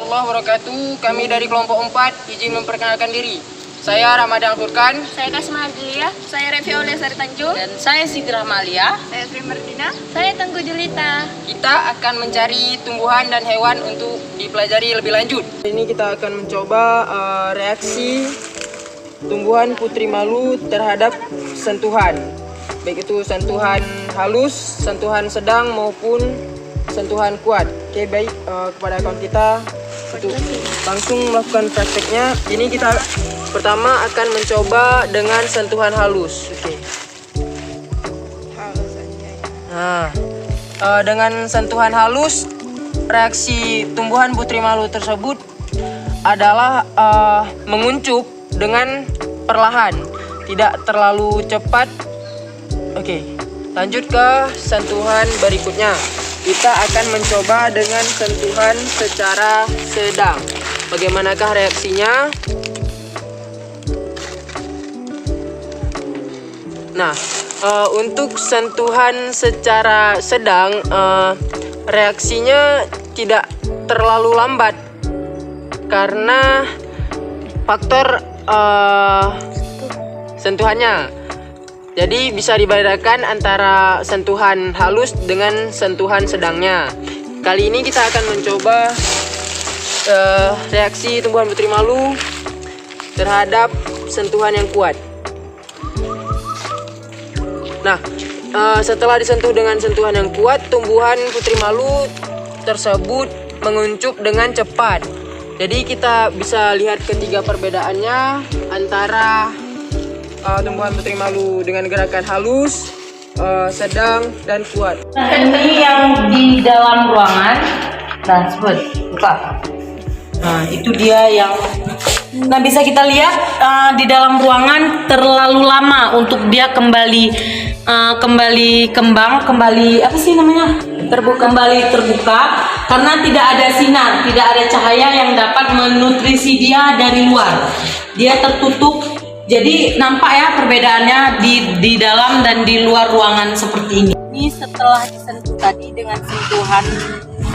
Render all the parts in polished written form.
warahmatullahi wabarakatuh. Kami dari kelompok 4 izin memperkenalkan diri. Saya Ramadan Furkan. Saya Kasma Ardilia. Saya Revi Aulia Sari Tanjung. Dan saya Sidra Malia. Saya Sri Martina. Saya Tengku Julita. Kita akan mencari tumbuhan dan hewan untuk dipelajari lebih lanjut. Ini kita akan mencoba reaksi tumbuhan putri malu terhadap sentuhan. Baik itu sentuhan halus, sentuhan sedang maupun sentuhan kuat. Oke, baik, kepada kawan kita untuk langsung melakukan prakteknya. Ini kita pertama akan mencoba dengan sentuhan halus. Oke. Nah, dengan sentuhan halus, reaksi tumbuhan putri malu tersebut adalah menguncup dengan perlahan, tidak terlalu cepat. Oke, lanjut ke sentuhan berikutnya. Kita akan mencoba dengan sentuhan secara sedang. Bagaimanakah reaksinya? Nah, untuk sentuhan secara sedang, reaksinya tidak terlalu lambat karena faktor sentuhannya. Jadi bisa dibedakan antara sentuhan halus dengan sentuhan sedangnya. Kali ini kita akan mencoba reaksi tumbuhan putri malu terhadap sentuhan yang kuat. Nah, setelah disentuh dengan sentuhan yang kuat, tumbuhan putri malu tersebut menguncup dengan cepat. Jadi kita bisa lihat ketiga perbedaannya antara tumbuhan putri malu dengan gerakan halus, sedang, dan kuat. Nah, ini yang di dalam ruangan. Nah, sebut, buka. Nah, itu dia yang. Nah, bisa kita lihat di dalam ruangan terlalu lama untuk dia kembali kembang, kembali apa sih namanya? Kembali terbuka karena tidak ada sinar, tidak ada cahaya yang dapat menutrisi dia dari luar. Dia tertutup. Jadi nampak ya perbedaannya di dalam dan di luar ruangan seperti ini. Ini setelah disentuh tadi dengan sentuhan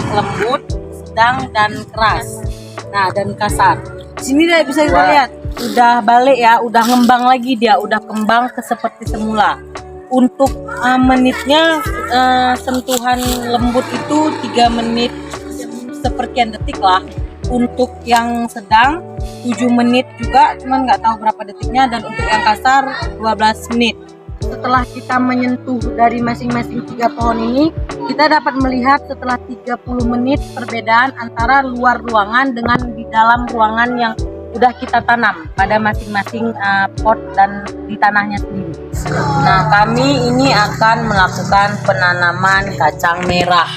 lembut, sedang, dan keras. Nah, dan kasar. Sini deh bisa kita lihat, udah balik ya, udah ngembang lagi dia, udah kembang ke seperti semula. Untuk menitnya sentuhan lembut itu 3 menit seperkian detik lah. Untuk yang sedang 7 menit juga, cuman nggak tahu berapa detiknya, dan untuk yang kasar 12 menit. Setelah kita menyentuh dari masing-masing 3 pohon ini, kita dapat melihat setelah 30 menit perbedaan antara luar ruangan dengan di dalam ruangan yang udah kita tanam pada masing-masing pot dan di tanahnya sendiri. Nah, kami ini akan melakukan penanaman kacang merah.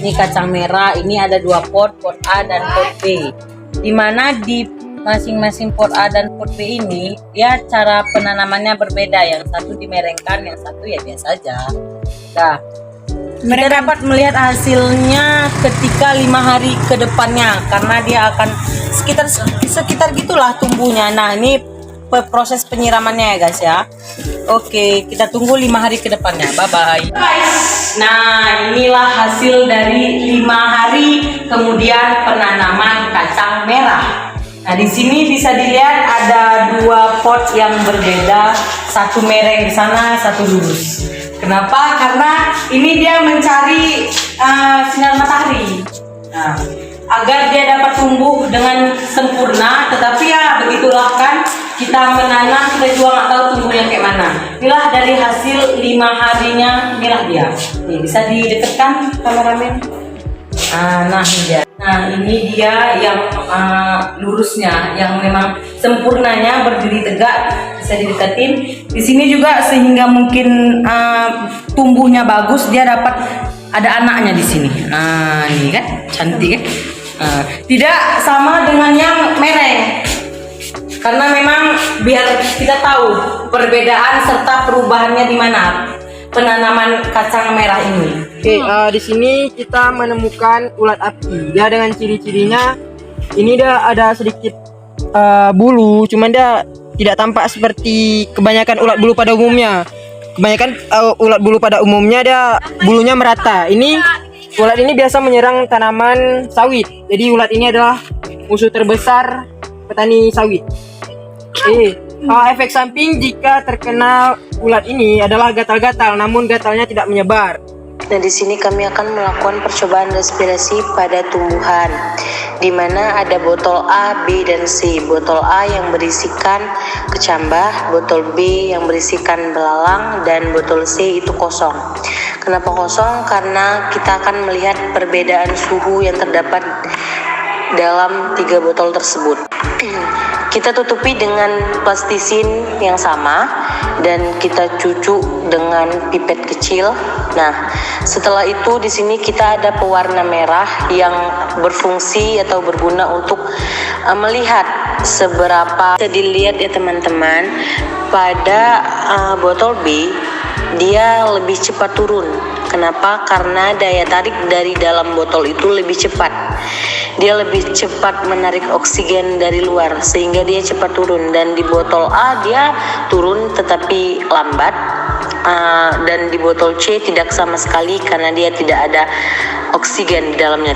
Ini kacang merah, ini ada 2 pot, pot A dan pot B. Dimana di masing-masing pot A dan pot B ini, ya cara penanamannya berbeda. Yang satu dimerengkan, yang satu ya biasa aja. Nah, kita dapat melihat hasilnya ketika 5 hari ke depannya, karena dia akan sekitar gitulah tumbuhnya. Nah, ini proses penyiramannya ya guys ya. Oke, kita tunggu 5 hari ke depannya. Bye bye. Nah, inilah hasil dari 5 hari kemudian penanaman kacang merah. Nah, di sini bisa dilihat ada 2 pot yang berbeda, satu mereng di sana, satu lurus. Kenapa? Karena ini dia mencari sinar matahari. Nah, agar dia dapat tumbuh dengan sempurna. Tetapi ya begitulah kan, kita menanam, kita juga nggak tahu tumbuhnya kayak mana. Inilah dari hasil 5 harinya, inilah dia. Nih, bisa didekatkan kameramen. Nah, ini dia. Nah, ini dia yang lurusnya, yang memang sempurnanya berdiri tegak, bisa didekatin. Di sini juga sehingga mungkin tumbuhnya bagus, dia dapat ada anaknya di sini. Nah, ini kan cantik kan? Tidak sama dengan yang mereng, karena memang biar kita tahu perbedaan serta perubahannya di mana penanaman kacang merah ini. Oke, di sini kita menemukan ulat api. Dia dengan ciri-cirinya, ini dia ada sedikit bulu, cuman dia tidak tampak seperti kebanyakan ulat bulu pada umumnya. Kebanyakan ulat bulu pada umumnya dia bulunya merata. Ini Ulat ini biasa menyerang tanaman sawit. Jadi ulat ini adalah musuh terbesar petani sawit. Efek samping jika terkena ulat ini adalah gatal-gatal, namun gatalnya tidak menyebar. Nah, di sini kami akan melakukan percobaan respirasi pada tumbuhan, di mana ada botol A, B, dan C. Botol A yang berisikan kecambah, botol B yang berisikan belalang, dan botol C itu kosong. Kenapa kosong? Karena kita akan melihat perbedaan suhu yang terdapat dalam 3 botol tersebut. Kita tutupi dengan plastisin yang sama dan kita cucuk dengan pipet kecil. Nah, setelah itu di sini kita ada pewarna merah yang berfungsi atau berguna untuk melihat seberapa. Bisa dilihat ya teman-teman, pada botol B dia lebih cepat turun. Kenapa? Karena daya tarik dari dalam botol itu lebih cepat. Dia lebih cepat menarik oksigen dari luar sehingga dia cepat turun. Dan di botol A dia turun tetapi lambat, dan di botol C tidak sama sekali karena dia tidak ada oksigen di dalamnya.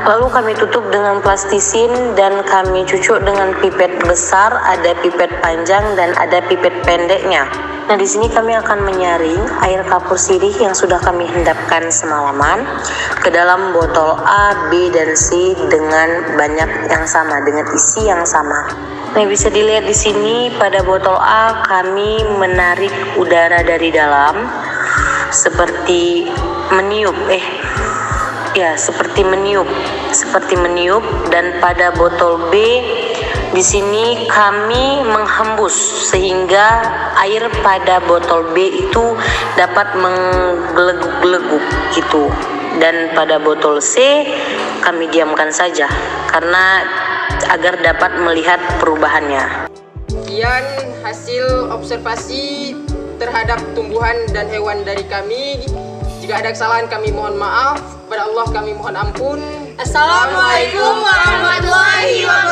Lalu kami tutup dengan plastisin dan kami cucuk dengan pipet besar, ada pipet panjang dan ada pipet pendeknya. Nah, di sini kami akan menyaring air kapur sirih yang sudah kami hendapkan semalaman ke dalam botol A, B, dan C dengan banyak yang sama, dengan isi yang sama. Nah, bisa dilihat di sini pada botol A kami menarik udara dari dalam seperti meniup, seperti meniup, dan pada botol B di sini kami menghembus sehingga air pada botol B itu dapat menggeleguk-geleguk gitu. Dan pada botol C kami diamkan saja karena agar dapat melihat perubahannya. Sekian hasil observasi terhadap tumbuhan dan hewan dari kami. Jika ada kesalahan kami mohon maaf, pada Allah kami mohon ampun. Assalamualaikum warahmatullahi wabarakatuh.